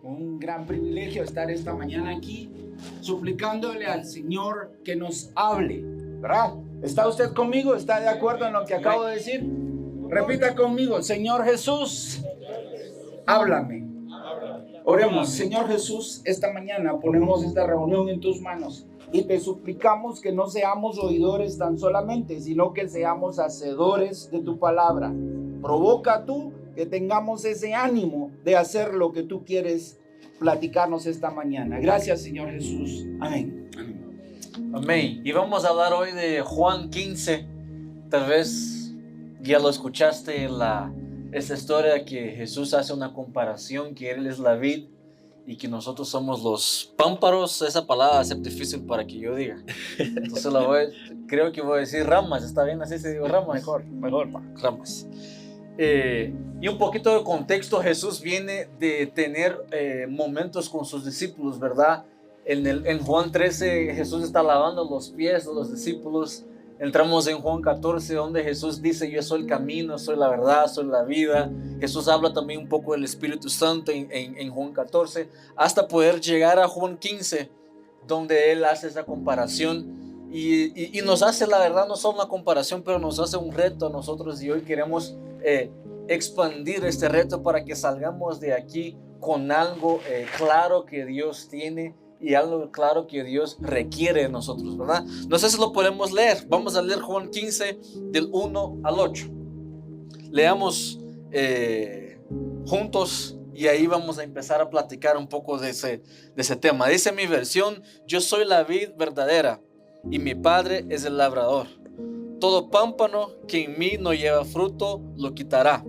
Un gran privilegio estar esta mañana aquí, suplicándole al Señor que nos hable, ¿verdad? ¿Está usted conmigo? ¿Está de acuerdo en lo que acabo de decir? Repita conmigo: Señor Jesús, háblame. Oremos. Señor Jesús, esta mañana ponemos esta reunión en tus manos y te suplicamos que no seamos oidores tan solamente, sino que seamos hacedores de tu palabra. Provoca tú que tengamos ese ánimo de hacer lo que tú quieres platicarnos esta mañana. Gracias, Señor Jesús. Amén. Amén. Y vamos a hablar hoy de Juan 15. Tal vez ya lo escuchaste, esta historia que Jesús hace una comparación, que Él es la vid y que nosotros somos los pámpanos. Esa palabra es difícil para que yo diga. Entonces creo que voy a decir ramas. ¿Está bien así se digo ramas? Mejor, ramas. Y un poquito de contexto: Jesús viene de tener momentos con sus discípulos, ¿verdad? En Juan 13 Jesús está lavando los pies de los discípulos. Entramos en Juan 14, donde Jesús dice: yo soy el camino, soy la verdad, soy la vida. Jesús habla también un poco del Espíritu Santo en Juan 14, hasta poder llegar a Juan 15, donde Él hace esa comparación y nos hace, la verdad, no solo una comparación, pero nos hace un reto a nosotros. Y hoy queremos expandir este reto para que salgamos de aquí con algo claro que Dios tiene y algo claro que Dios requiere de nosotros, ¿verdad? No sé si lo podemos leer. Vamos a leer Juan 15 del 1 al 8. Leamos juntos y ahí vamos a empezar a platicar un poco de ese tema. Dice mi versión: yo soy la vid verdadera y mi Padre es el labrador. Todo pámpano que en mí no lleva fruto lo quitará.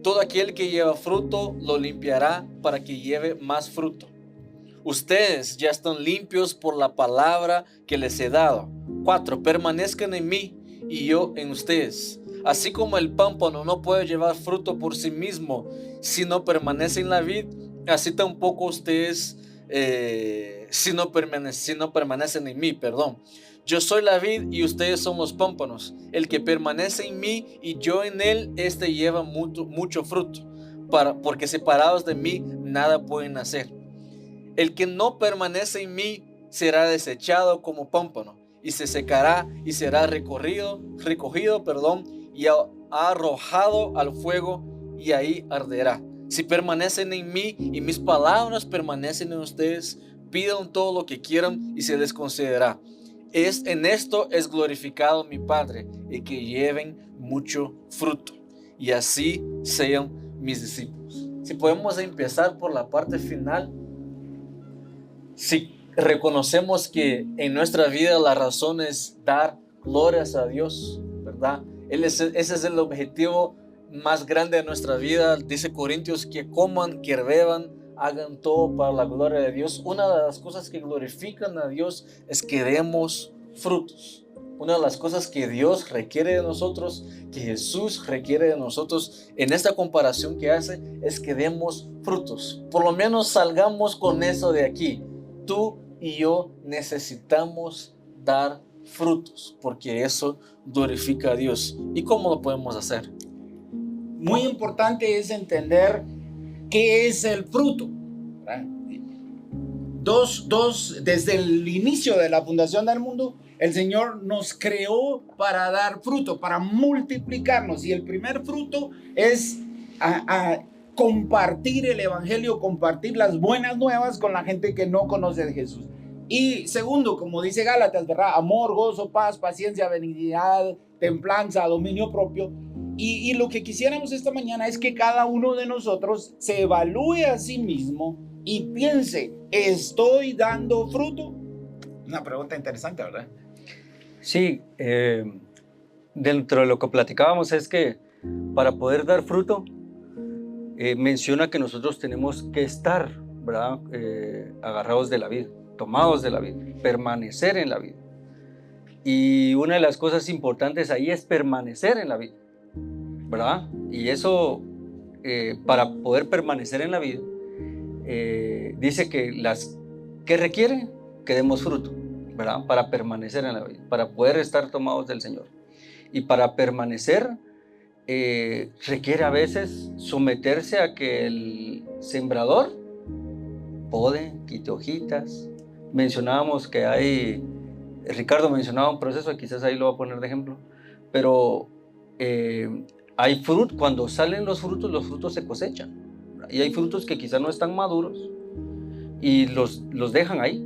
Todo aquel que lleva fruto lo limpiará para que lleve más fruto. Ustedes ya están limpios por la palabra que les he dado. 4. Permanezcan en mí y yo en ustedes. Así como el pámpano no puede llevar fruto por sí mismo si no permanece en la vid, así tampoco ustedes si no permanecen en mí, perdón. Yo soy la vid y ustedes son los pámpanos. El que permanece en mí y yo en él, este lleva mucho fruto, porque separados de mí nada pueden hacer. El que no permanece en mí será desechado como pámpano y se secará y será recogido, y arrojado al fuego y ahí arderá. Si permanecen en mí y mis palabras permanecen en ustedes, pidan todo lo que quieran y se les concederá. En esto es glorificado mi Padre, y que lleven mucho fruto y así sean mis discípulos. Si podemos empezar por la parte final. Si reconocemos que en nuestra vida la razón es dar glorias a Dios, ¿verdad? Ese es el objetivo más grande de nuestra vida. Dice Corintios que coman, que beban, hagan todo para la gloria de Dios. Una de las cosas que glorifican a Dios es que demos frutos. Una de las cosas que Dios requiere de nosotros, que Jesús requiere de nosotros en esta comparación que hace, es que demos frutos. Por lo menos salgamos con eso de aquí. Tú y yo necesitamos dar frutos, porque eso glorifica a Dios. ¿Y cómo lo podemos hacer? Muy importante es entender qué es el fruto. Desde el inicio de la fundación del mundo, el Señor nos creó para dar fruto, para multiplicarnos. Y el primer fruto es compartir el evangelio, compartir las buenas nuevas con la gente que no conoce de Jesús. Y segundo, como dice Gálatas, ¿verdad? Amor, gozo, paz, paciencia, benignidad, templanza, dominio propio. Y lo que quisiéramos esta mañana es que cada uno de nosotros se evalúe a sí mismo y piense: ¿estoy dando fruto? Una pregunta interesante, ¿verdad? Sí, dentro de lo que platicábamos es que para poder dar fruto, menciona que nosotros tenemos que estar, ¿verdad? Agarrados de la vida, tomados de la vida, permanecer en la vida. Y una de las cosas importantes ahí es permanecer en la vida, ¿verdad? Y eso, para poder permanecer en la vida, dice que ¿qué requiere? Que demos fruto, ¿verdad? Para permanecer en la vida, para poder estar tomados del Señor. Y para permanecer, requiere a veces someterse a que el sembrador pode, quite hojitas. Mencionábamos que Ricardo mencionaba un proceso, quizás ahí lo voy a poner de ejemplo, pero hay fruto, cuando salen los frutos se cosechan. Y hay frutos que quizás no están maduros y los dejan ahí,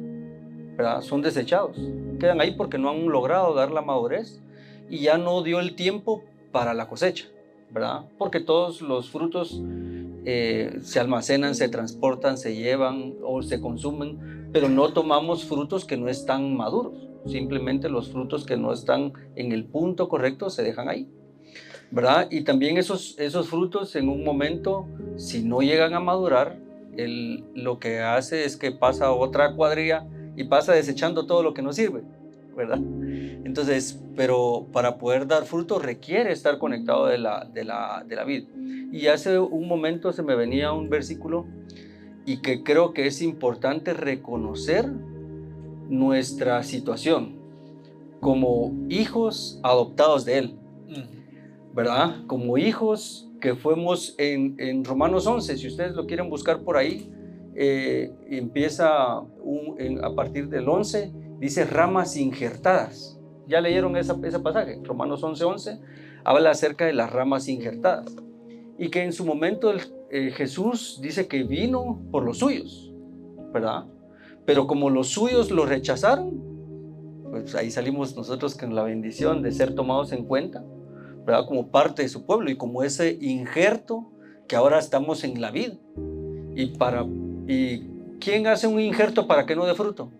¿verdad? Son desechados, quedan ahí porque no han logrado dar la madurez y ya no dio el tiempo para la cosecha, ¿verdad? Porque todos los frutos se almacenan, se transportan, se llevan o se consumen, pero no tomamos frutos que no están maduros. Simplemente los frutos que no están en el punto correcto se dejan ahí, ¿verdad? Y también esos frutos en un momento, si no llegan a madurar, lo que hace es que pasa otra cuadrilla y pasa desechando todo lo que no sirve, ¿verdad? Entonces, pero para poder dar fruto requiere estar conectado de la vid. Y hace un momento se me venía un versículo y que creo que es importante reconocer nuestra situación como hijos adoptados de Él, ¿verdad? Como hijos que fuimos en Romanos 11, si ustedes lo quieren buscar por ahí, empieza a partir del 11, dice ramas injertadas. ¿Ya leyeron ese pasaje? Romanos 11:11 habla acerca de las ramas injertadas y que en su momento Jesús dice que vino por los suyos, ¿verdad? Pero como los suyos lo rechazaron, pues ahí salimos nosotros con la bendición de ser tomados en cuenta, ¿verdad? Como parte de su pueblo y como ese injerto que ahora estamos en la vid. ¿Y quién hace un injerto para que no dé fruto?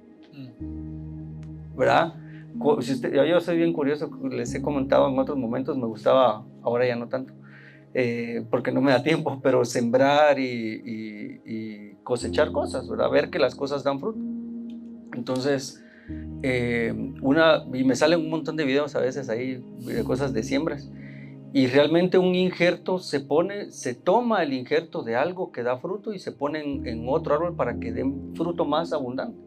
¿Verdad? Yo soy bien curioso, les he comentado en otros momentos, me gustaba, ahora ya no tanto, porque no me da tiempo, pero sembrar y cosechar cosas, ¿verdad? Ver que las cosas dan fruto. Entonces, y me salen un montón de videos a veces ahí de cosas de siembras, y realmente un injerto se toma el injerto de algo que da fruto y se pone en otro árbol para que dé fruto más abundante,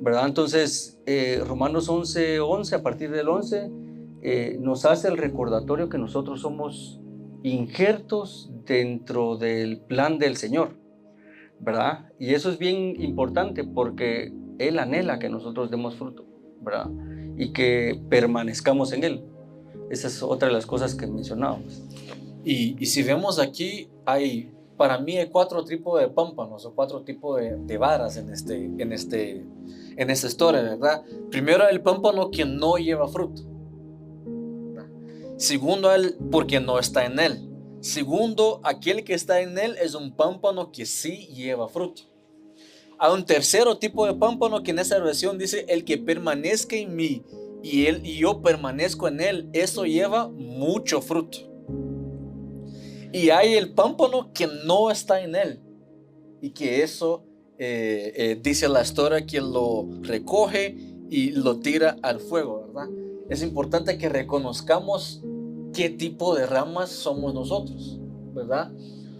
¿verdad? Entonces, Romanos 11:11, a partir del 11, nos hace el recordatorio que nosotros somos injertos dentro del plan del Señor, ¿verdad? Y eso es bien importante porque Él anhela que nosotros demos fruto, ¿verdad? Y que permanezcamos en Él. Esa es otra de las cosas que mencionábamos. Y si vemos aquí, para mí hay 4 tipos de pámpanos o 4 tipos de varas en esta historia, ¿verdad? Primero, el pámpano que no lleva fruto. Segundo, porque no está en él. Segundo, aquel que está en él es un pámpano que sí lleva fruto. Hay un tercero tipo de pámpano que en esa versión dice: el que permanezca en mí y yo permanezco en él, eso lleva mucho fruto. Y hay el pámpano que no está en él y que eso dice la historia que lo recoge y lo tira al fuego, ¿verdad? Es importante que reconozcamos qué tipo de ramas somos nosotros, ¿verdad?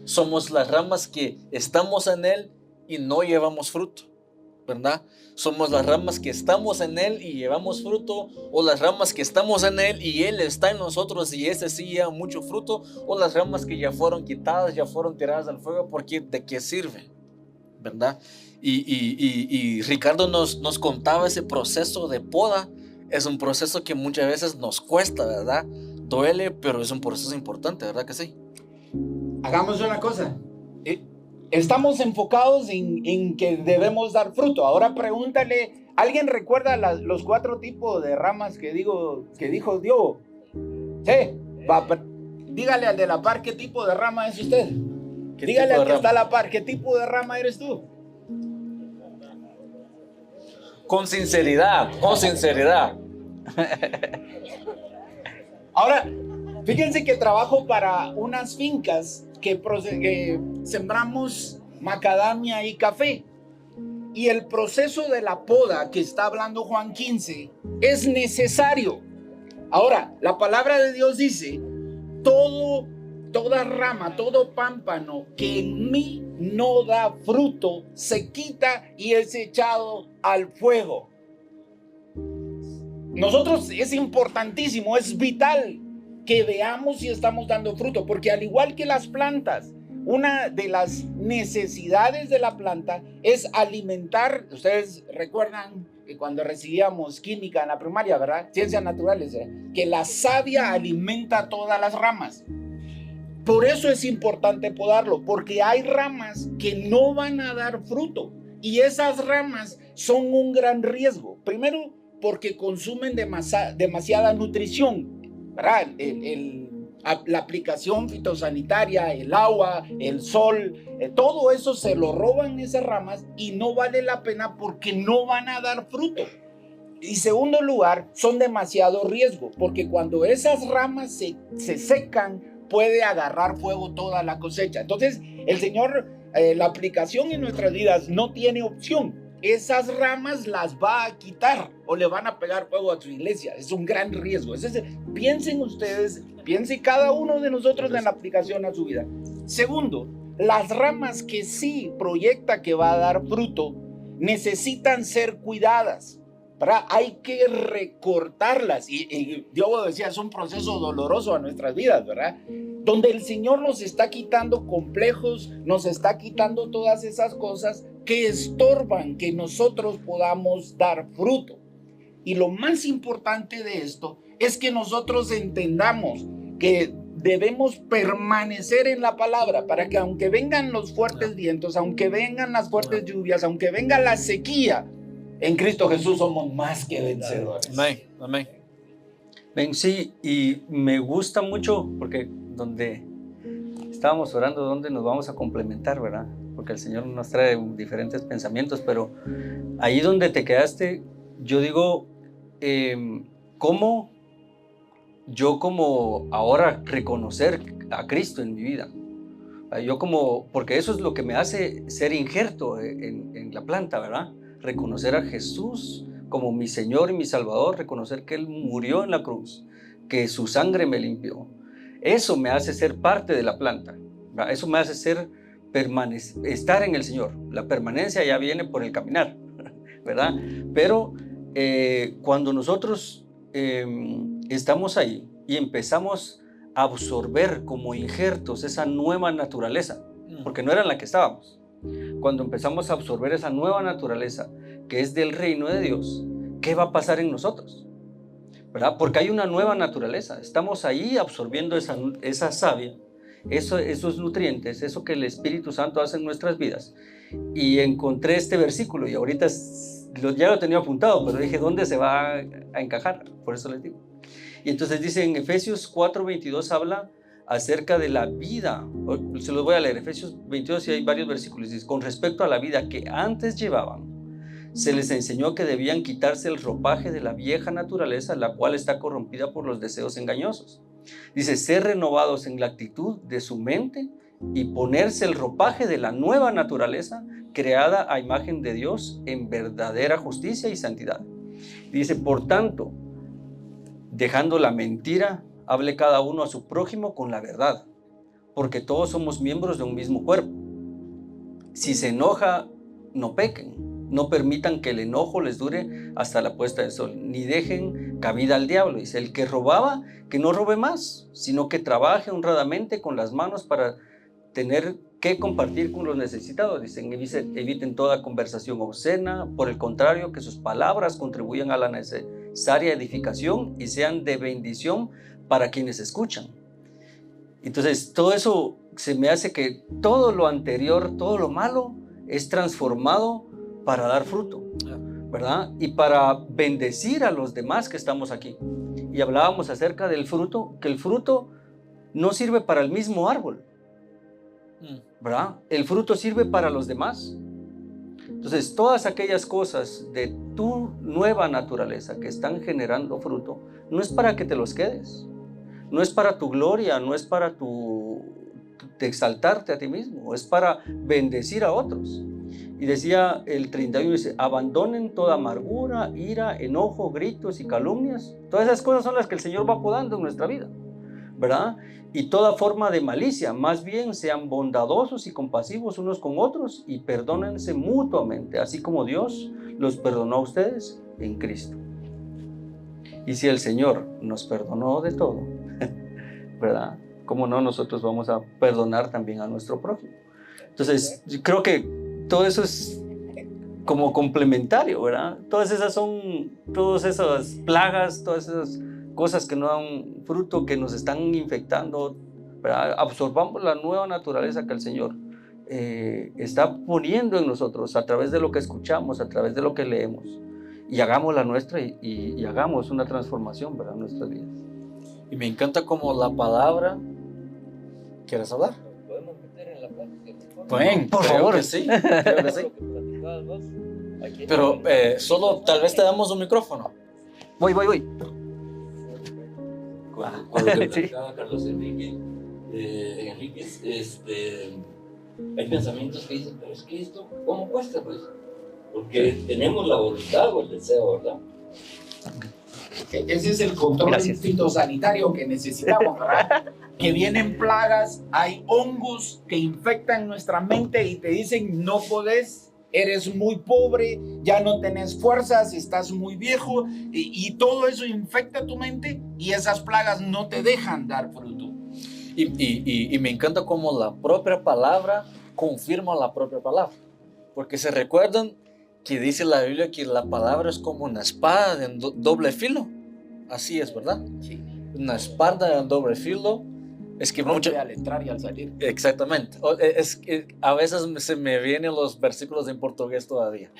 Somos las ramas que estamos en él y no llevamos fruto, ¿verdad? Somos las ramas que estamos en él y llevamos fruto, o las ramas que estamos en él y él está en nosotros y ese sí lleva mucho fruto, o las ramas que ya fueron quitadas, ya fueron tiradas al fuego, porque ¿de qué sirve? ¿Verdad? Y Ricardo nos contaba ese proceso de poda. Es un proceso que muchas veces nos cuesta, ¿verdad? Duele, pero es un proceso importante, ¿verdad que sí? Hagamos una cosa. Estamos enfocados en que debemos dar fruto. Ahora pregúntale, ¿alguien recuerda los 4 tipos de ramas que dijo Dios? Sí. Dígale al de la par, ¿qué tipo de rama es usted? Dígale al que está a la par, ¿qué tipo de rama eres tú? Con sinceridad. Ahora, fíjense que trabajo para unas fincas que sembramos macadamia y café. Y el proceso de la poda que está hablando Juan 15 es necesario. Ahora, la palabra de Dios dice: toda rama, todo pámpano que en mí no da fruto, se quita y es echado al fuego. Nosotros es importantísimo, es vital que veamos si estamos dando fruto, porque al igual que las plantas, una de las necesidades de la planta es alimentar. Ustedes recuerdan que cuando recibíamos química en la primaria, ¿verdad? Ciencias naturales, que la savia alimenta todas las ramas. Por eso es importante podarlo, porque hay ramas que no van a dar fruto y esas ramas son un gran riesgo. Primero, porque consumen demasiada nutrición, ¿verdad? La aplicación fitosanitaria, el agua, el sol, todo eso se lo roban esas ramas y no vale la pena porque no van a dar fruto. Y segundo lugar, son demasiado riesgo, porque cuando esas ramas se secan, puede agarrar fuego toda la cosecha. Entonces, el Señor, la aplicación en nuestras vidas no tiene opción. Esas ramas las va a quitar o le van a pegar fuego a su iglesia. Es un gran riesgo. Piensen ustedes, piense cada uno de nosotros en la aplicación a su vida. Segundo, las ramas que sí proyecta que va a dar fruto necesitan ser cuidadas, ¿verdad? Hay que recortarlas y Dios decía, es un proceso doloroso a nuestras vidas, ¿verdad? Donde el Señor nos está quitando complejos, nos está quitando todas esas cosas que estorban que nosotros podamos dar fruto. Y lo más importante de esto es que nosotros entendamos que debemos permanecer en la palabra para que aunque vengan los fuertes vientos, aunque vengan las fuertes lluvias, aunque venga la sequía, en Cristo Jesús somos más que vencedores. Amén, amén. Ven, sí, y me gusta mucho porque donde estábamos orando, donde nos vamos a complementar, ¿verdad? Porque el Señor nos trae diferentes pensamientos, pero ahí donde te quedaste, yo digo, ¿cómo yo como ahora reconocer a Cristo en mi vida? Yo porque eso es lo que me hace ser injerto en la planta, ¿verdad? Reconocer a Jesús como mi Señor y mi Salvador, reconocer que Él murió en la cruz, que su sangre me limpió. Eso me hace ser parte de la planta, ¿verdad? Eso me hace estar en el Señor. La permanencia ya viene por el caminar, ¿verdad? Pero cuando nosotros estamos ahí y empezamos a absorber como injertos esa nueva naturaleza, porque no era en la que estábamos. Cuando empezamos a absorber esa nueva naturaleza que es del reino de Dios, ¿qué va a pasar en nosotros? ¿Verdad? Porque hay una nueva naturaleza. Estamos ahí absorbiendo esa savia, esos nutrientes, eso que el Espíritu Santo hace en nuestras vidas. Y encontré este versículo y ahorita ya lo tenía apuntado, pero dije, ¿dónde se va a encajar? Por eso les digo. Y entonces dice en Efesios 4:22 habla acerca de la vida. Se los voy a leer, Efesios 22, y hay varios versículos. Dice, con respecto a la vida que antes llevaban, se les enseñó que debían quitarse el ropaje de la vieja naturaleza, la cual está corrompida por los deseos engañosos. Dice, ser renovados en la actitud de su mente y ponerse el ropaje de la nueva naturaleza, creada a imagen de Dios en verdadera justicia y santidad. Dice, por tanto, dejando la mentira, hable cada uno a su prójimo con la verdad, porque todos somos miembros de un mismo cuerpo. Si se enoja, no pequen. No permitan que el enojo les dure hasta la puesta del sol, ni dejen cabida al diablo. Dice, el que robaba, que no robe más, sino que trabaje honradamente con las manos para tener que compartir con los necesitados. Dicen, eviten toda conversación obscena, por el contrario, que sus palabras contribuyan a la necesaria edificación y sean de bendición para quienes escuchan. Entonces, todo eso se me hace que todo lo anterior, todo lo malo, es transformado para dar fruto, ¿verdad? Y para bendecir a los demás que estamos aquí. Y hablábamos acerca del fruto, que el fruto no sirve para el mismo árbol, ¿verdad? El fruto sirve para los demás. Entonces, todas aquellas cosas de tu nueva naturaleza que están generando fruto, no es para que te los quedes, no es para tu gloria, no es para de exaltarte a ti mismo, es para bendecir a otros. Y decía el 31, dice, abandonen toda amargura, ira, enojo, gritos y calumnias. Todas esas cosas son las que el Señor va podando en nuestra vida, ¿verdad? Y toda forma de malicia, más bien sean bondadosos y compasivos unos con otros y perdónense mutuamente, así como Dios los perdonó a ustedes en Cristo. Y si el Señor nos perdonó de todo, ¿verdad? ¿cómo no nosotros vamos a perdonar también a nuestro prójimo? Entonces, yo creo que todo eso es como complementario, ¿verdad? Todas esas plagas, todas esas cosas que no dan fruto, que nos están infectando, ¿verdad? Absorbamos la nueva naturaleza que el Señor está poniendo en nosotros a través de lo que escuchamos, a través de lo que leemos, y hagamos la nuestra y hagamos una transformación, ¿verdad? En nuestras vidas. Y me encanta como la palabra. ¿Quieres hablar? ¿Podemos meter en la plática? Pueden, por favor. Que sí, creo que sí. Pero solo tal vez te damos un micrófono. Voy. Con lo que platicaba Carlos Enríquez, hay pensamientos que dicen, pero es que esto, ¿cómo cuesta? Pues? Porque tenemos la voluntad o el deseo, ¿verdad? Ese es el control fitosanitario que necesitamos, ¿verdad? Que vienen plagas, hay hongos que infectan nuestra mente y te dicen, no podés, eres muy pobre, ya no tenés fuerzas, estás muy viejo, y todo eso infecta tu mente y esas plagas no te dejan dar fruto. Y me encanta cómo la propia palabra confirma la propia palabra. Porque se recuerdan que dice la Biblia que la palabra es como una espada de doble filo. Así es, ¿verdad? Sí. Una espada de doble filo. Es que al entrar y al salir. Exactamente. Es que a veces se me vienen los versículos en portugués todavía.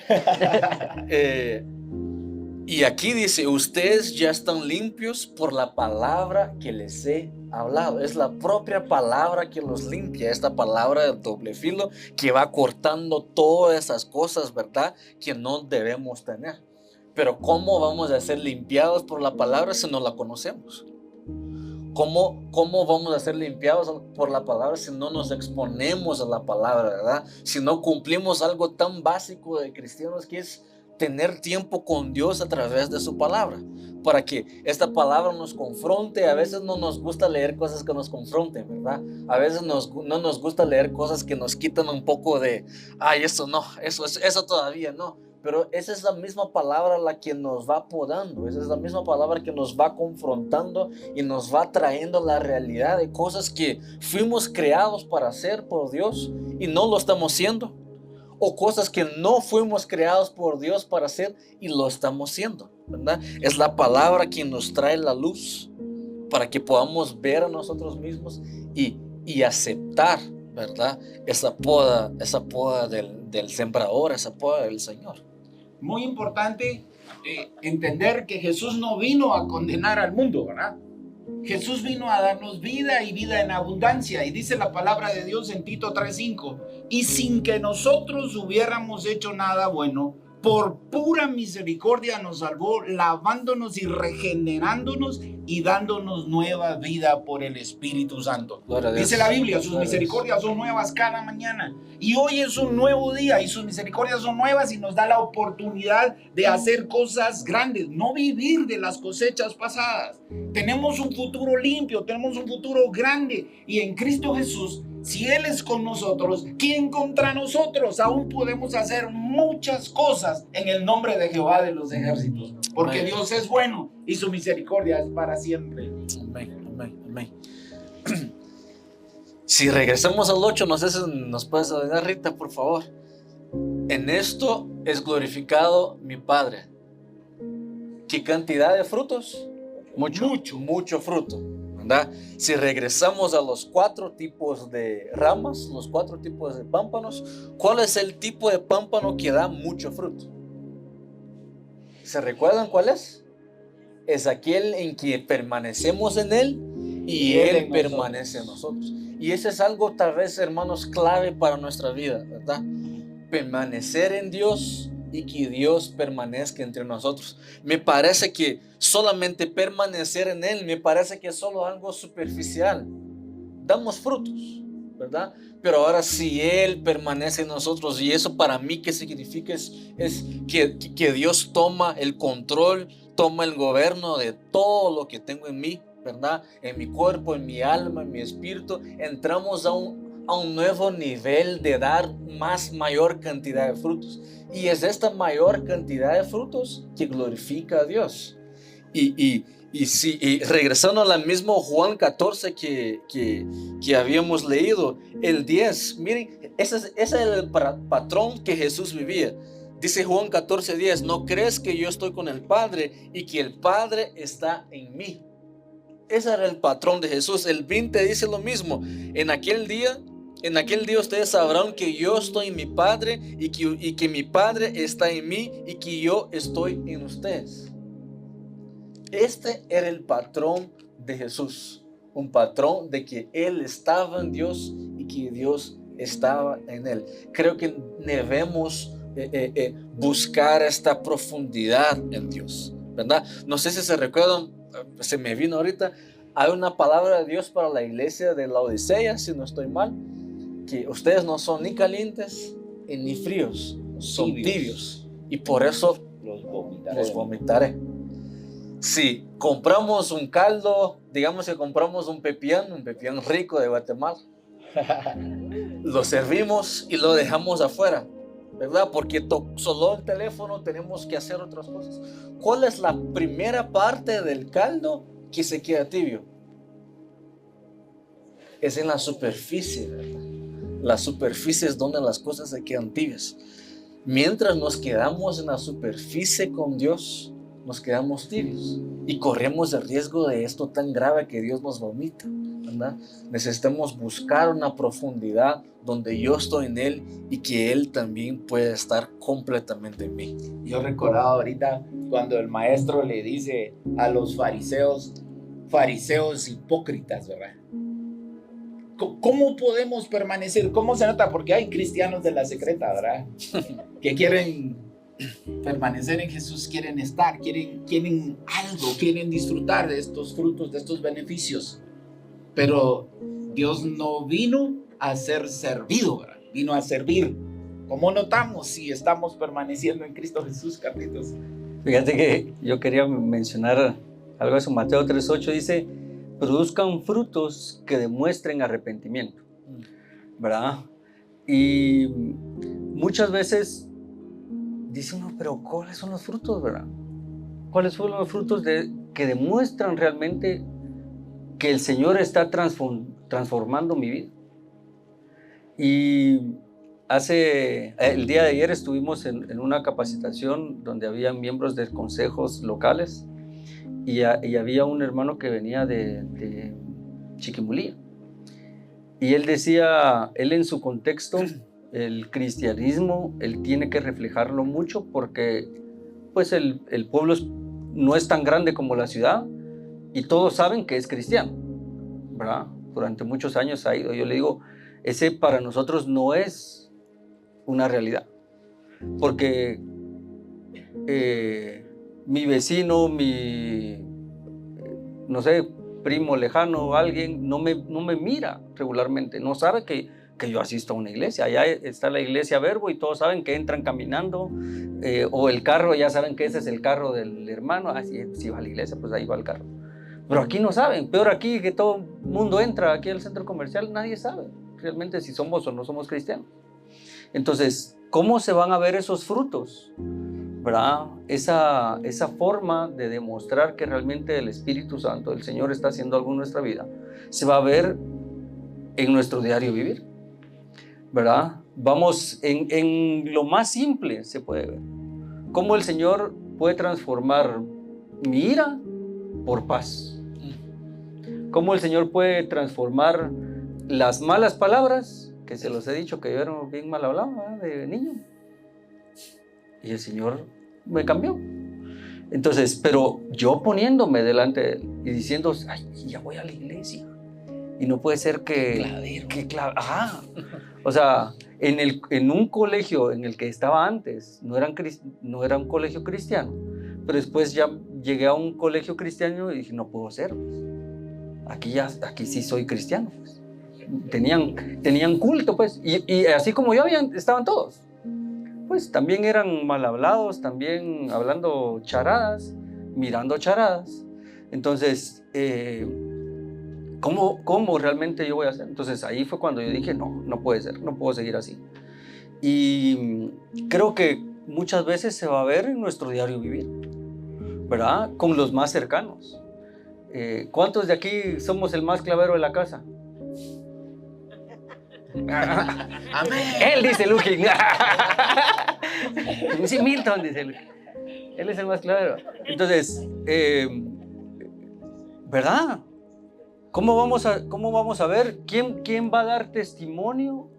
Y aquí dice, ustedes ya están limpios por la palabra que les he hablado. Es la propia palabra que los limpia, esta palabra de doble filo que va cortando todas esas cosas, ¿verdad? Que no debemos tener. Pero ¿cómo vamos a ser limpiados por la palabra si no la conocemos? ¿Cómo vamos a ser limpiados por la palabra si no nos exponemos a la palabra, ¿verdad? Si no cumplimos algo tan básico de cristianos que es tener tiempo con Dios a través de su palabra, para que esta palabra nos confronte. A veces no nos gusta leer cosas que nos confronten, ¿verdad? A veces no nos gusta leer cosas que nos quitan un poco de, ay, eso no, eso todavía no. Pero esa es la misma palabra la que nos va podando, esa es la misma palabra que nos va confrontando y nos va trayendo la realidad de cosas que fuimos creados para hacer por Dios y no lo estamos haciendo. O cosas que no fuimos creados por Dios para hacer y lo estamos haciendo, ¿verdad? Es la palabra quien nos trae la luz para que podamos ver a nosotros mismos y aceptar, ¿verdad? Esa poda del sembrador, esa poda del Señor. Muy importante entender que Jesús no vino a condenar al mundo, ¿verdad? Jesús vino a darnos vida y vida en abundancia, y dice la palabra de Dios en Tito 3:5, y sin que nosotros hubiéramos hecho nada bueno, por pura misericordia nos salvó, lavándonos y regenerándonos y dándonos nueva vida por el Espíritu Santo. Dice la Biblia, sus misericordias son nuevas cada mañana, y hoy es un nuevo día y sus misericordias son nuevas y nos da la oportunidad de hacer cosas grandes, no vivir de las cosechas pasadas. Tenemos un futuro limpio, tenemos un futuro grande, y en Cristo Jesús, si Él es con nosotros, ¿quién contra nosotros? Aún podemos hacer muchas cosas en el nombre de Jehová de los ejércitos, porque Dios es bueno y su misericordia es para siempre. Amén. Si regresamos al 8, no sé si nos puedes ayudar, Rita, por favor. En esto es glorificado mi Padre. ¿Qué cantidad de frutos? Mucho fruto, ¿verdad? Si regresamos a los 4 tipos de ramas, los 4 tipos de pámpanos, ¿cuál es el tipo de pámpano que da mucho fruto? ¿Se recuerdan cuál es? Es aquel en que permanecemos en Él y Él permanece en nosotros. Y ese es algo tal vez, hermanos, clave para nuestra vida, ¿verdad? Permanecer en Dios y que Dios permanezca entre nosotros. Me parece que solamente permanecer en Él, me parece que es solo algo superficial. Damos frutos, ¿verdad? Pero ahora si Él permanece en nosotros, y eso para mí ¿qué significa? Es que Dios toma el control, toma el gobierno de todo lo que tengo en mí, ¿verdad? En mi cuerpo, en mi alma, en mi espíritu. Entramos a un nuevo nivel de dar mayor cantidad de frutos. Y es esta mayor cantidad de frutos que glorifica a Dios. Y Y, sí, y regresando al mismo Juan 14 que habíamos leído, el 10, miren, ese es el patrón que Jesús vivía. Dice Juan 14:10, ¿no crees que yo estoy con el Padre y que el Padre está en mí? Ese era el patrón de Jesús. El 20 dice lo mismo. En aquel día ustedes sabrán que yo estoy en mi Padre y que mi Padre está en mí y que yo estoy en ustedes. Este era el patrón de Jesús. Un patrón de que Él estaba en Dios y que Dios estaba en Él. Creo que debemos buscar esta profundidad en Dios, ¿verdad? No sé si se recuerdan, se me vino ahorita, hay una palabra de Dios para la iglesia de la Odisea, si no estoy mal, que ustedes no son ni calientes ni fríos, son tibios, y por eso los vomitaré. Si compramos un caldo, digamos que compramos un pepián rico de Guatemala, lo servimos y lo dejamos afuera, ¿verdad? Porque solo el teléfono tenemos que hacer otras cosas. ¿Cuál es la primera parte del caldo que se queda tibio? Es en la superficie, ¿verdad? La superficie es donde las cosas se quedan tibias. Mientras nos quedamos en la superficie con Dios, nos quedamos tibios y corremos el riesgo de esto tan grave que Dios nos vomita, ¿verdad? Necesitamos buscar una profundidad donde yo estoy en Él y que Él también pueda estar completamente en mí. Yo recordaba ahorita cuando el maestro le dice a los fariseos hipócritas, ¿verdad? ¿Cómo podemos permanecer? ¿Cómo se nota? Porque hay cristianos de la secreta, ¿verdad? Que quieren permanecer en Jesús, quieren estar, quieren algo, quieren disfrutar de estos frutos, de estos beneficios. Pero Dios no vino a ser servido, ¿verdad? Vino a servir. ¿Cómo notamos si estamos permaneciendo en Cristo Jesús, Carlitos? Fíjate que yo quería mencionar algo de eso. Mateo 3:8 dice, produzcan frutos que demuestren arrepentimiento, ¿verdad? Y muchas veces dice uno, pero ¿cuáles son los frutos, verdad? ¿Cuáles son los frutos que demuestran realmente que el Señor está transformando mi vida? Y el día de ayer estuvimos en una capacitación donde había miembros de consejos locales y había un hermano que venía de Chiquimulía. Y él decía, él en su contexto, el cristianismo, él tiene que reflejarlo mucho porque pues el pueblo no es tan grande como la ciudad y todos saben que es cristiano, ¿verdad? Durante muchos años ha ido. Yo le digo, ese para nosotros no es una realidad, porque mi vecino, no sé, primo lejano, alguien no me mira regularmente, no sabe que yo asisto a una iglesia. Allá está la iglesia Verbo y todos saben que entran caminando, o el carro, ya saben que ese es el carro del hermano. Si va a la iglesia, pues ahí va el carro. Pero aquí no saben, peor aquí que todo el mundo entra aquí al centro comercial, nadie sabe realmente si somos o no somos cristianos. Entonces, ¿cómo se van a ver esos frutos? ¿Verdad? Esa forma de demostrar que realmente el Espíritu Santo, el Señor está haciendo algo en nuestra vida, se va a ver en nuestro diario vivir, ¿verdad? Vamos, en lo más simple se puede ver cómo el Señor puede transformar mi ira por paz, cómo el Señor puede transformar las malas palabras, que se los he dicho que yo era bien mal hablado, ¿verdad? De niño, y el Señor me cambió. Entonces, pero yo poniéndome delante de Él y diciendo, ay, ya voy a la iglesia, y no puede ser o sea, en un colegio en el que estaba antes, no era un colegio cristiano, pero después ya llegué a un colegio cristiano y dije, no puedo ser, pues. Aquí sí soy cristiano, pues. Tenían culto, pues, y así como yo estaban todos, pues también eran mal hablados, también hablando charadas, mirando charadas. Entonces, ¿cómo realmente yo voy a hacer? Entonces ahí fue cuando yo dije, no puede ser, no puedo seguir así. Y creo que muchas veces se va a ver en nuestro diario vivir, ¿verdad? Con los más cercanos. ¿Cuántos de aquí somos el más clavero de la casa? Amén. Él dice Lujín. Sí, Milton dice Lujín. Él es el más clavero. Entonces, ¿verdad? ¿Cómo vamos a ver quién va a dar testimonio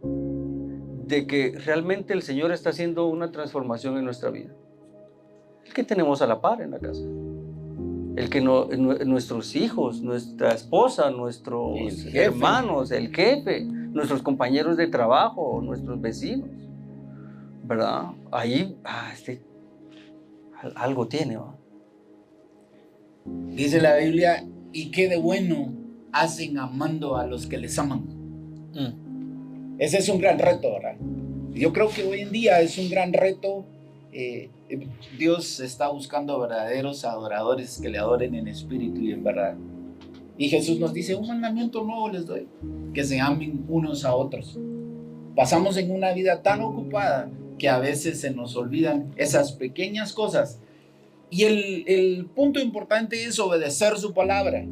de que realmente el Señor está haciendo una transformación en nuestra vida? El que tenemos a la par en la casa. El que nuestros hijos, nuestra esposa, nuestros hermanos, el jefe, nuestros compañeros de trabajo, nuestros vecinos, ¿verdad? Ahí, algo tiene, ¿va? Dice la Biblia, y qué de bueno hacen amando a los que les aman. Ese es un gran reto, ¿verdad? Yo creo que hoy en día es un gran reto. Dios está buscando verdaderos adoradores que le adoren en espíritu y en verdad. Y Jesús nos dice, un mandamiento nuevo les doy, que se amen unos a otros. Pasamos en una vida tan ocupada que a veces se nos olvidan esas pequeñas cosas. Y el punto importante es obedecer su palabra.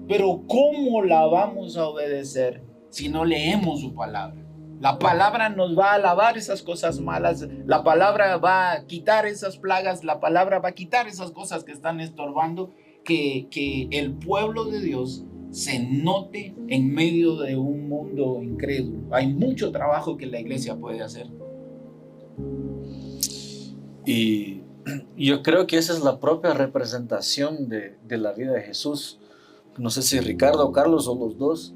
Pero ¿cómo la vamos a obedecer si no leemos su palabra? La palabra nos va a lavar esas cosas malas, la palabra va a quitar esas plagas, la palabra va a quitar esas cosas que están estorbando, que el pueblo de Dios se note en medio de un mundo incrédulo. Hay mucho trabajo que la iglesia puede hacer. Y yo creo que esa es la propia representación de la vida de Jesús. No sé si Ricardo o Carlos o los dos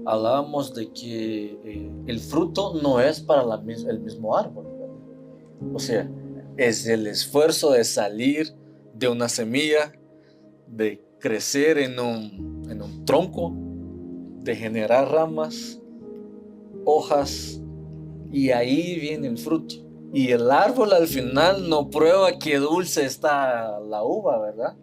hablábamos de que el fruto no es para el mismo árbol, ¿verdad? O sea, es el esfuerzo de salir de una semilla, de crecer en un tronco, de generar ramas, hojas, y ahí viene el fruto. Y el árbol al final no prueba qué dulce está la uva, ¿verdad?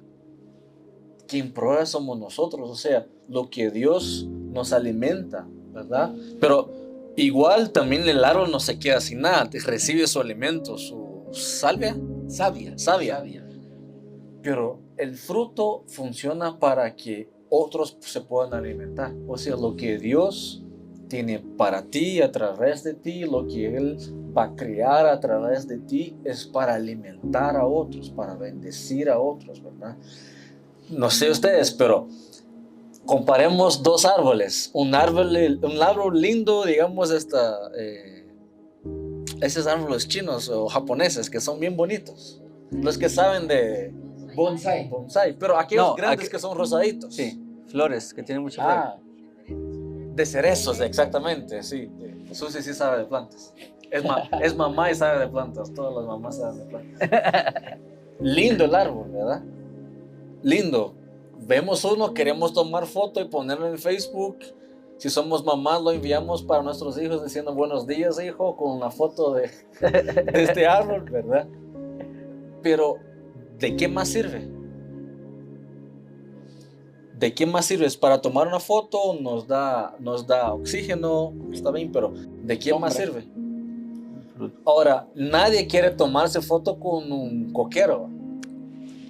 Quien prueba somos nosotros, o sea, lo que Dios nos alimenta, ¿verdad? Pero igual también el árbol no se queda sin nada, recibe su alimento, su savia. Pero el fruto funciona para que otros se puedan alimentar. O sea, lo que Dios tiene para ti a través de ti, lo que Él va a crear a través de ti es para alimentar a otros, para bendecir a otros, ¿verdad? No sé ustedes, pero comparemos dos árboles. Un árbol lindo, digamos, esos árboles chinos o japoneses que son bien bonitos. Los que saben de Bonsai. Pero aquellos grandes que son rosaditos. Sí, flores, que tienen muchas flores. De cerezos, exactamente, sí. Susi sí sabe de plantas. Es mamá y sabe de plantas. Todas las mamás saben de plantas. Lindo el árbol, ¿verdad? Lindo. Vemos uno, queremos tomar foto y ponerlo en Facebook. Si somos mamás, lo enviamos para nuestros hijos diciendo buenos días, hijo, con una foto de este árbol, ¿verdad? Pero, ¿de qué más sirve? ¿De qué más sirve? Es para tomar una foto, nos da oxígeno, está bien, pero ¿de qué más sirve? Ahora, nadie quiere tomarse foto con un coquero.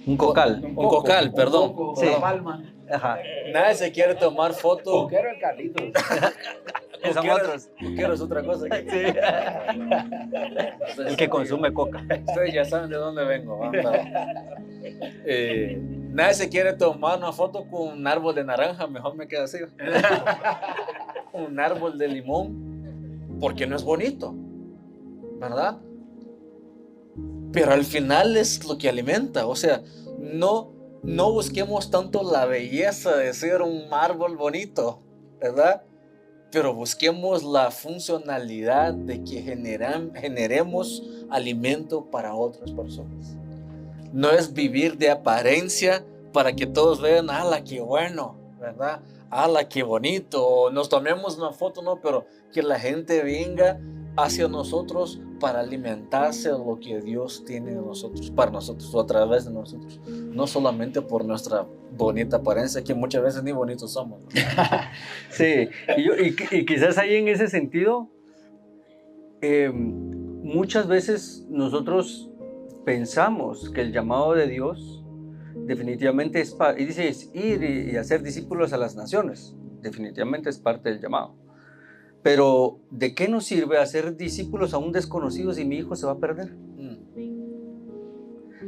Un cocal. Un cocal, perdón. Sí. Palma. Ajá. Nadie se quiere tomar foto. Coquero el Carlitos. Coquero es otra cosa. Sí. El que consume coca. Ustedes ya saben de dónde vengo. Nadie se quiere tomar una foto con un árbol de naranja, mejor me queda así. Un árbol de limón, porque no es bonito, ¿verdad? Pero al final es lo que alimenta, o sea, no busquemos tanto la belleza de ser un árbol bonito, ¿verdad? Pero busquemos la funcionalidad de que generemos alimento para otras personas. No es vivir de apariencia para que todos vean, ¡ala, qué bueno!, ¿verdad? ¡ala, qué bonito! Nos tomemos una foto, no, pero que la gente venga hacia nosotros para alimentarse de lo que Dios tiene de nosotros, para nosotros o a través de nosotros, no solamente por nuestra bonita apariencia, que muchas veces ni bonitos somos, ¿no? Sí, y quizás ahí en ese sentido, muchas veces nosotros pensamos que el llamado de Dios definitivamente y dice es ir y hacer discípulos a las naciones, definitivamente es parte del llamado. Pero ¿de qué nos sirve hacer discípulos a un desconocido si mi hijo se va a perder?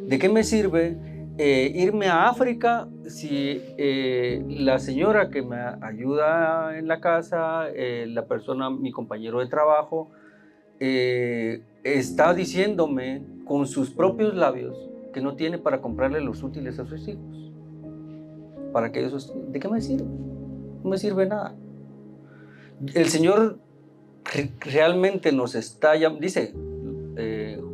¿De qué me sirve irme a África si la señora que me ayuda en la casa, la persona, mi compañero de trabajo, está diciéndome con sus propios labios que no tiene para comprarle los útiles a sus hijos? Para que ellos, ¿de qué me sirve? No me sirve nada. El Señor realmente nos está llamando, dice,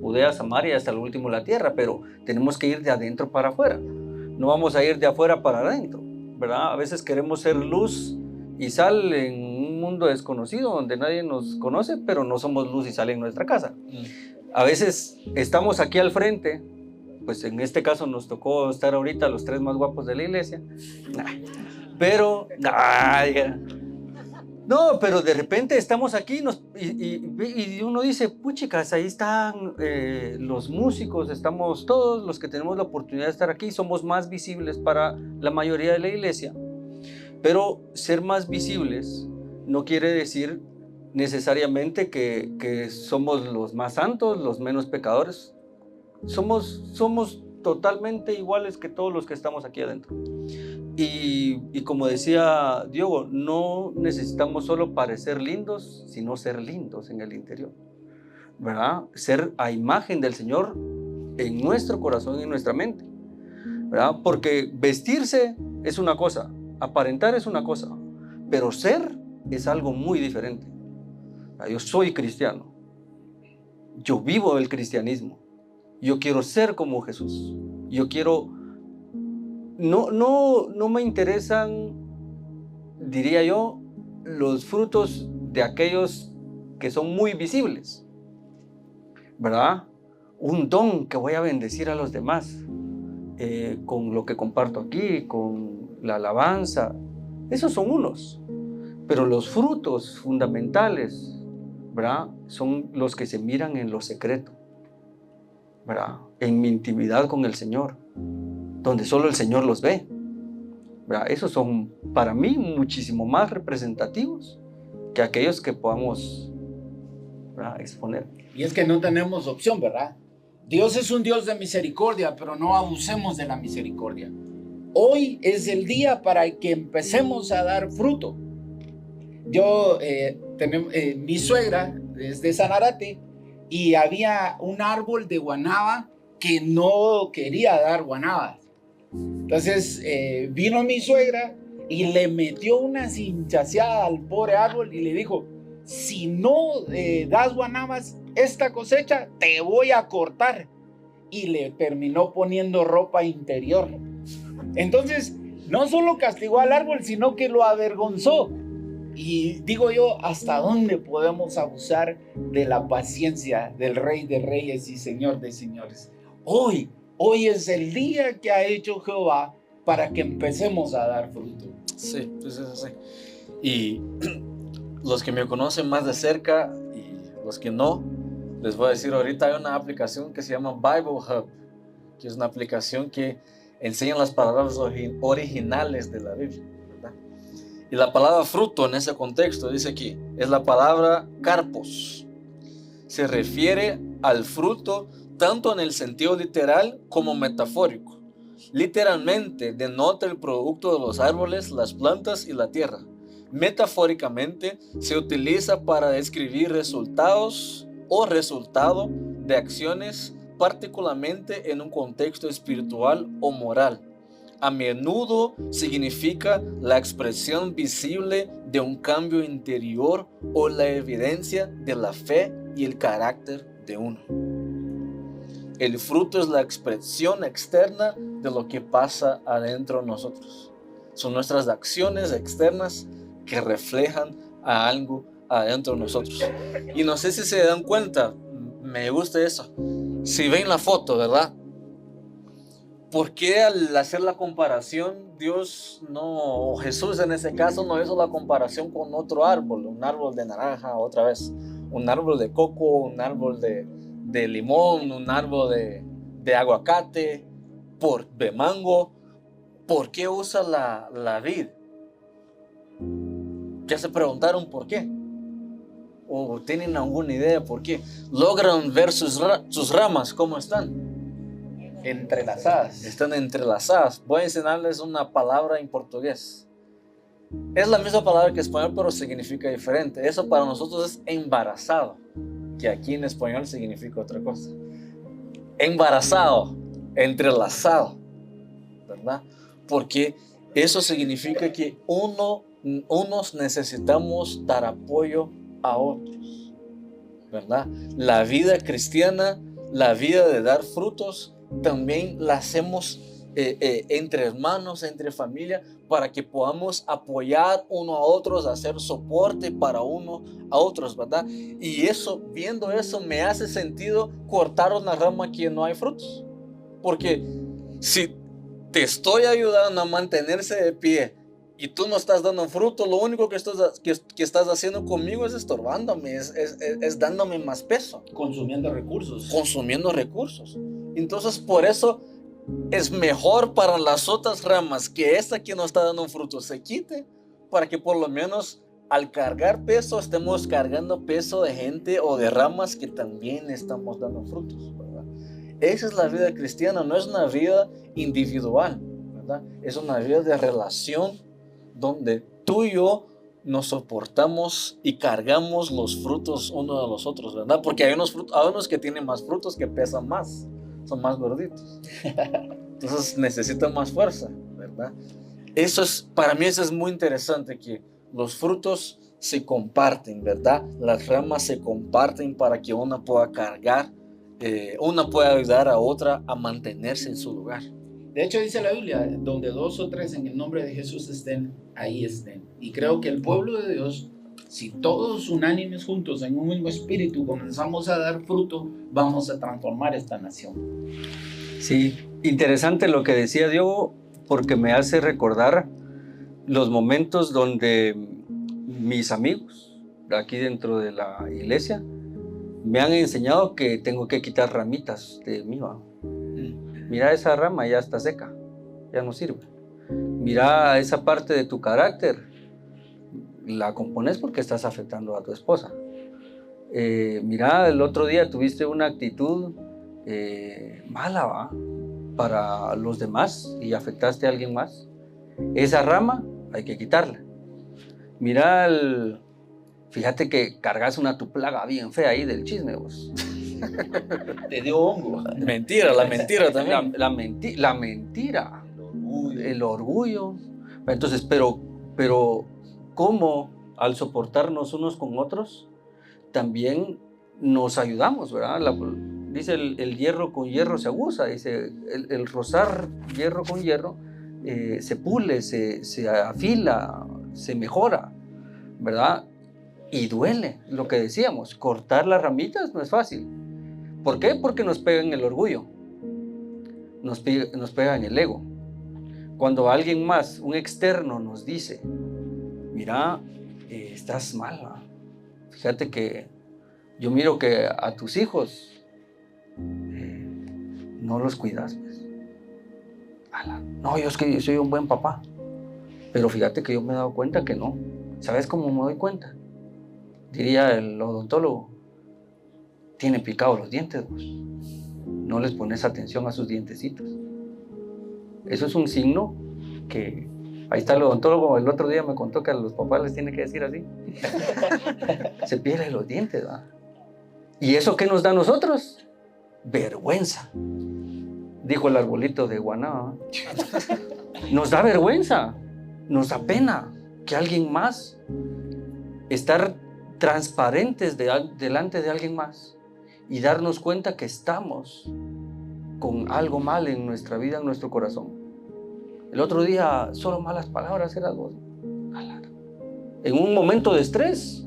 Judea, Samaria, hasta el último de la tierra, pero tenemos que ir de adentro para afuera. No vamos a ir de afuera para adentro, ¿verdad? A veces queremos ser luz y sal en un mundo desconocido donde nadie nos conoce, pero no somos luz y sal en nuestra casa. A veces estamos aquí al frente, pues en este caso nos tocó estar ahorita los 3 más guapos de la iglesia, pero no, pero de repente estamos aquí y uno dice, puchicas, ahí están los músicos, estamos todos los que tenemos la oportunidad de estar aquí, somos más visibles para la mayoría de la iglesia, pero ser más visibles no quiere decir necesariamente que somos los más santos, los menos pecadores. Somos totalmente iguales que todos los que estamos aquí adentro. Y como decía Diogo, no necesitamos solo parecer lindos, sino ser lindos en el interior, ¿verdad? Ser a imagen del Señor en nuestro corazón y en nuestra mente, ¿verdad? Porque vestirse es una cosa, aparentar es una cosa, pero ser es algo muy diferente. Yo soy cristiano, yo vivo el cristianismo, yo quiero ser como Jesús, yo quiero... No me interesan, diría yo, los frutos de aquellos que son muy visibles, ¿verdad? Un don que voy a bendecir a los demás con lo que comparto aquí, con la alabanza. Esos son unos, pero los frutos fundamentales, ¿verdad? Son los que se miran en lo secreto, ¿verdad? En mi intimidad con el Señor, donde solo el Señor los ve, ¿verdad? Esos son para mí muchísimo más representativos que aquellos que podamos, ¿verdad?, exponer. Y es que no tenemos opción, ¿verdad? Dios es un Dios de misericordia, pero no abusemos de la misericordia. Hoy es el día para que empecemos a dar fruto. Mi suegra es de Sanarate y había un árbol de guanábana que no quería dar guanábanas. Entonces vino mi suegra y le metió una cinchaseada al pobre árbol y le dijo, si no das guanábanas esta cosecha, te voy a cortar. Y le terminó poniendo ropa interior. Entonces, no solo castigó al árbol, sino que lo avergonzó. Y digo yo, ¿hasta dónde podemos abusar de la paciencia del Rey de Reyes y Señor de Señores? Hoy es el día que ha hecho Jehová para que empecemos a dar fruto. Sí, pues es así. Y los que me conocen más de cerca y los que no, les voy a decir, ahorita hay una aplicación que se llama Bible Hub, que es una aplicación que enseña las palabras originales de la Biblia, ¿verdad? Y la palabra fruto en ese contexto, dice aquí, es la palabra carpos. Se refiere al fruto tanto en el sentido literal como metafórico. Literalmente denota el producto de los árboles, las plantas y la tierra. Metafóricamente se utiliza para describir resultados o resultado de acciones, particularmente en un contexto espiritual o moral. A menudo significa la expresión visible de un cambio interior o la evidencia de la fe y el carácter de uno. El fruto es la expresión externa de lo que pasa adentro de nosotros. Son nuestras acciones externas que reflejan a algo adentro de nosotros. Y no sé si se dan cuenta, me gusta eso. Si ven la foto, ¿verdad? ¿Por qué al hacer la comparación, Dios no, o Jesús en ese caso, no hizo la comparación con otro árbol? Un árbol de naranja, otra vez. Un árbol de coco, un árbol de limón, un árbol de aguacate. de mango, ¿por qué usa la vid? ¿Ya se preguntaron por qué? ¿O tienen alguna idea por qué? ¿Logran ver sus ramas cómo están? Entrelazadas. Están entrelazadas. Voy a enseñarles una palabra en portugués. Es la misma palabra que en español, pero significa diferente. Eso para nosotros es embarazado, que aquí en español significa otra cosa. Embarazado, entrelazado, ¿verdad? Porque eso significa que unos necesitamos dar apoyo a otros, ¿verdad? La vida cristiana, la vida de dar frutos, también la hacemos entre hermanos, entre familia, para que podamos apoyar uno a otros, hacer soporte para uno a otros, ¿verdad? Y eso, viendo eso, me hace sentido cortar una rama que no hay frutos, porque si te estoy ayudando a mantenerse de pie y tú no estás dando fruto, lo único que estás haciendo conmigo es estorbándome, es dándome más peso. Consumiendo recursos. Consumiendo recursos. Entonces, por eso es mejor para las otras ramas que esta que no está dando fruto se quite, para que por lo menos al cargar peso estemos cargando peso de gente o de ramas que también estamos dando frutos, ¿verdad? Esa es la vida cristiana, no es una vida individual, ¿verdad? Es una vida de relación donde tú y yo nos soportamos y cargamos los frutos uno de los otros, ¿verdad? Porque hay unos que tienen más frutos que pesan más, son más gorditos. Entonces necesitan más fuerza, ¿verdad? Para mí eso es muy interesante, que los frutos se comparten, ¿verdad? Las ramas se comparten para que una pueda cargar, una pueda ayudar a otra a mantenerse en su lugar. De hecho, dice la Biblia, donde 2 o 3 en el nombre de Jesús estén, ahí estén. Y creo que el pueblo de Dios, si todos unánimes juntos en un mismo espíritu comenzamos a dar fruto, vamos a transformar esta nación. Sí, interesante lo que decía Diogo, porque me hace recordar los momentos donde mis amigos aquí dentro de la iglesia me han enseñado que tengo que quitar ramitas de mí. Mira, esa rama ya está seca, ya no sirve. Mira, esa parte de tu carácter la compones porque estás afectando a tu esposa. Mira, el otro día tuviste una actitud mala, ¿va?, para los demás y afectaste a alguien más. Esa rama hay que quitarla. Mira, fíjate que cargas una tu plaga bien fea ahí del chisme, vos. Te dio hongo. Mentira, la mentira también. La mentira. El orgullo. Entonces, pero ¿cómo al soportarnos unos con otros también nos ayudamos, ¿verdad? Dice el hierro con hierro se aguza, dice el rozar hierro con hierro se pule, se afila, se mejora, ¿verdad? Y duele, lo que decíamos, cortar las ramitas no es fácil. ¿Por qué? Porque nos pega en el orgullo, nos pega en el ego. Cuando alguien más, un externo, nos dice, mira, estás mal, ¿va? Fíjate que yo miro que a tus hijos no los cuidas, pues. No, yo es que soy un buen papá, pero fíjate que yo me he dado cuenta que no. ¿Sabes cómo me doy cuenta? Diría el odontólogo, tiene picados los dientes, pues. No les pones atención a sus dientecitos. Eso es un signo que... Ahí está el odontólogo, el otro día me contó que a los papás les tiene que decir así. Se pierden los dientes, ¿va? ¿Y eso qué nos da a nosotros? Vergüenza. Dijo el arbolito de Guaná. Nos da vergüenza, nos da pena que alguien más, estar transparentes delante de alguien más y darnos cuenta que estamos con algo mal en nuestra vida, en nuestro corazón. El otro día, solo malas palabras era algo. En un momento de estrés,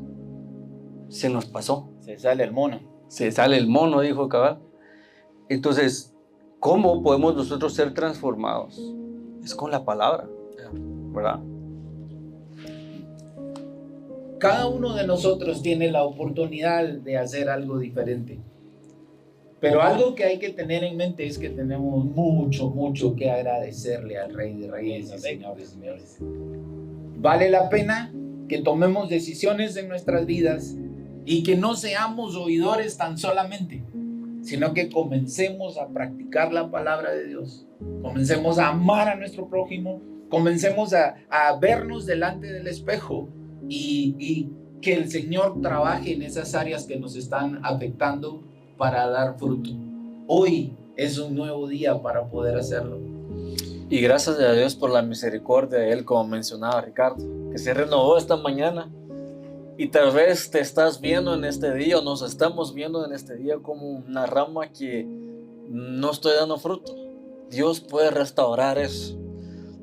se nos pasó. Se sale el mono. Se sale el mono, dijo Cabal. Entonces, ¿cómo podemos nosotros ser transformados? Es con la palabra, ¿verdad? Cada uno de nosotros tiene la oportunidad de hacer algo diferente. Pero algo que hay que tener en mente es que tenemos mucho que agradecerle al Rey de Reyes y Señor de Señores. Vale la pena que tomemos decisiones en nuestras vidas y que no seamos oidores tan solamente, sino que comencemos a practicar la palabra de Dios, comencemos a amar a nuestro prójimo, comencemos a vernos delante del espejo y que el Señor trabaje en esas áreas que nos están afectando para dar fruto. Hoy es un nuevo día para poder hacerlo. Y gracias a Dios por la misericordia de Él, como mencionaba Ricardo, que se renovó esta mañana. Y tal vez te estás viendo en este día, o nos estamos viendo en este día como una rama que no estoy dando fruto. Dios puede restaurar eso.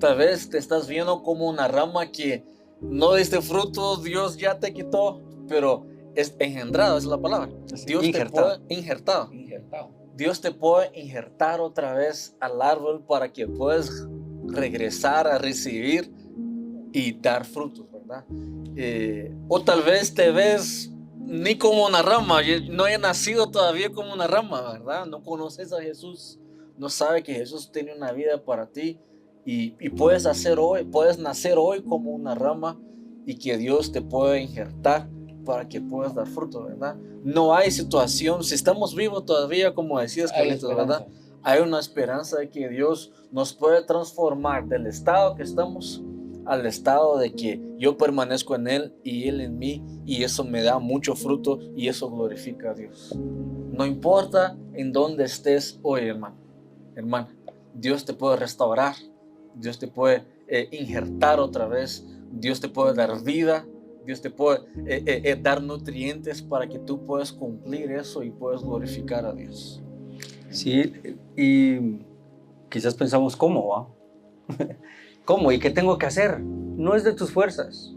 Tal vez te estás viendo como una rama que no diste fruto, Dios ya te quitó, pero es engendrado, esa es la palabra. Dios Injertado. te puede injertado. Injertado. Dios te puede injertar otra vez al árbol para que puedas regresar a recibir y dar frutos, ¿verdad? O tal vez te ves ni como una rama, no he nacido todavía como una rama, ¿verdad? No conoces a Jesús, no sabes que Jesús tiene una vida para ti y puedes nacer hoy como una rama y que Dios te puede injertar para que puedas dar fruto, ¿verdad? No hay situación, si estamos vivos todavía, como decías, Carlitos, ¿verdad? Hay una esperanza de que Dios nos puede transformar del estado que estamos al estado de que yo permanezco en Él y Él en mí, y eso me da mucho fruto y eso glorifica a Dios. No importa en dónde estés hoy, hermana, Dios te puede restaurar, Dios te puede injertar otra vez, Dios te puede dar vida, Dios te puede dar nutrientes para que tú puedas cumplir eso y puedas glorificar a Dios. Sí, y quizás pensamos, ¿cómo va? ¿Cómo? ¿Y qué tengo que hacer? No es de tus fuerzas,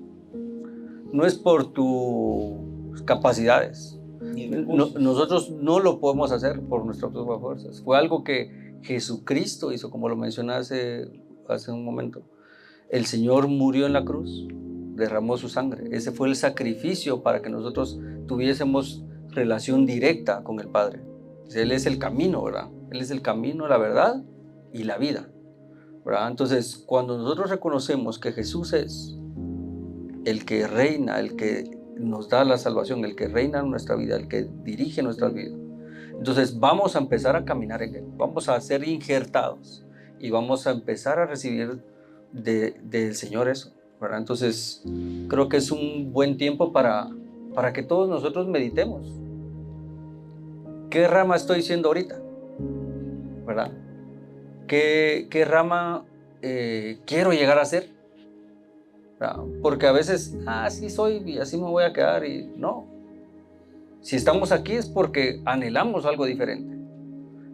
no es por tus capacidades. Nosotros no lo podemos hacer por nuestras propias fuerzas. Fue algo que Jesucristo hizo, como lo mencioné hace un momento. El Señor murió en la cruz, derramó su sangre. Ese fue el sacrificio para que nosotros tuviésemos relación directa con el Padre. Él es el camino, ¿verdad? Él es el camino, la verdad y la vida, ¿verdad? Entonces, cuando nosotros reconocemos que Jesús es el que reina, el que nos da la salvación, el que reina en nuestra vida, el que dirige nuestra vida, entonces vamos a empezar a caminar en Él, vamos a ser injertados y vamos a empezar a recibir del Señor eso, ¿verdad? Entonces, creo que es un buen tiempo para que todos nosotros meditemos. ¿Qué rama estoy siendo ahorita? ¿Verdad? ¿Qué rama quiero llegar a ser? ¿Verdad? Porque a veces, así soy y así me voy a quedar, y no. Si estamos aquí es porque anhelamos algo diferente,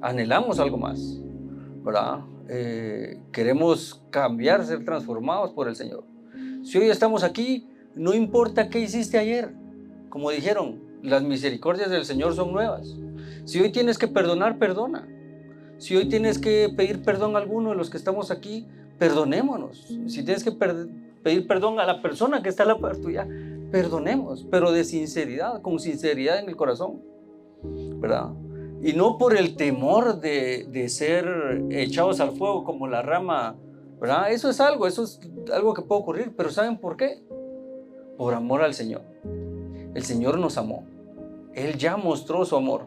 anhelamos algo más, ¿verdad? Queremos cambiar, ser transformados por el Señor. Si hoy estamos aquí, no importa qué hiciste ayer, como dijeron, las misericordias del Señor son nuevas. Si hoy tienes que perdonar, perdona. Si hoy tienes que pedir perdón a alguno de los que estamos aquí, perdonémonos. Si tienes que pedir perdón a la persona que está a la par tuya, perdonemos, pero de sinceridad, con sinceridad en el corazón, ¿verdad? Y no por el temor de ser echados al fuego como la rama, ¿verdad? Eso es algo que puede ocurrir, pero ¿saben por qué? Por amor al Señor. El Señor nos amó. Él ya mostró su amor.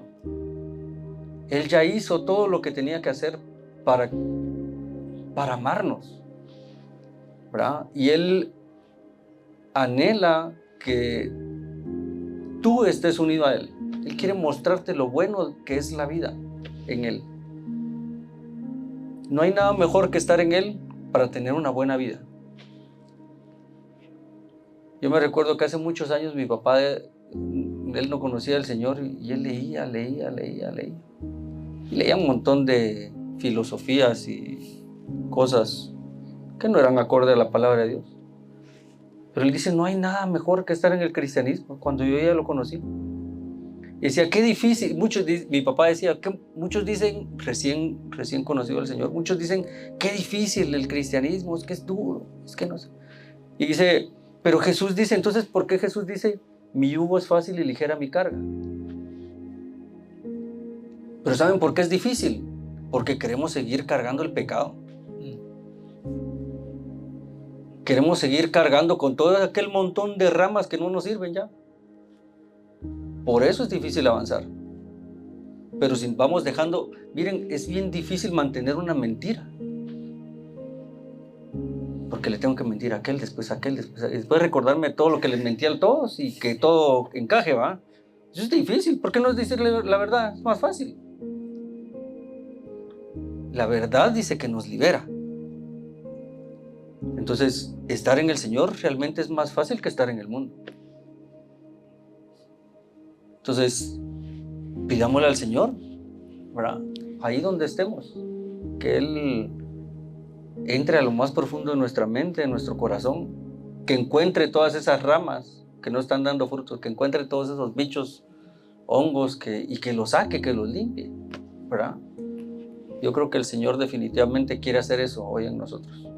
Él ya hizo todo lo que tenía que hacer para amarnos, ¿verdad? Y Él anhela que tú estés unido a Él. Él quiere mostrarte lo bueno que es la vida en Él. No hay nada mejor que estar en Él para tener una buena vida. Yo me recuerdo que hace muchos años mi papá, él no conocía al Señor y él leía. Y leía un montón de filosofías y cosas que no eran acorde a la palabra de Dios. Pero él dice, no hay nada mejor que estar en el cristianismo, cuando yo ya lo conocí. Y decía, qué difícil. Mi papá decía, que muchos dicen, recién conocido al Señor, muchos dicen, qué difícil el cristianismo, es que es duro, es que no sé. Y dice, pero Jesús dice, entonces, ¿por qué Jesús dice, mi yugo es fácil y ligera mi carga? Pero ¿saben por qué es difícil? Porque queremos seguir cargando el pecado. Queremos seguir cargando con todo aquel montón de ramas que no nos sirven ya. Por eso es difícil avanzar. Pero si vamos dejando, miren, es bien difícil mantener una mentira. Porque le tengo que mentir a aquel, después a aquel, después recordarme todo lo que les mentí a todos y que todo encaje, ¿va? Eso es difícil. ¿Por qué no es decirle la verdad? Es más fácil. La verdad dice que nos libera. Entonces, estar en el Señor realmente es más fácil que estar en el mundo. Entonces, pidámosle al Señor, ¿verdad? Ahí donde estemos, que Él entre a lo más profundo de nuestra mente, de nuestro corazón, que encuentre todas esas ramas que no están dando frutos, que encuentre todos esos bichos, hongos, y que los saque, que los limpie, ¿verdad? Yo creo que el Señor definitivamente quiere hacer eso hoy en nosotros.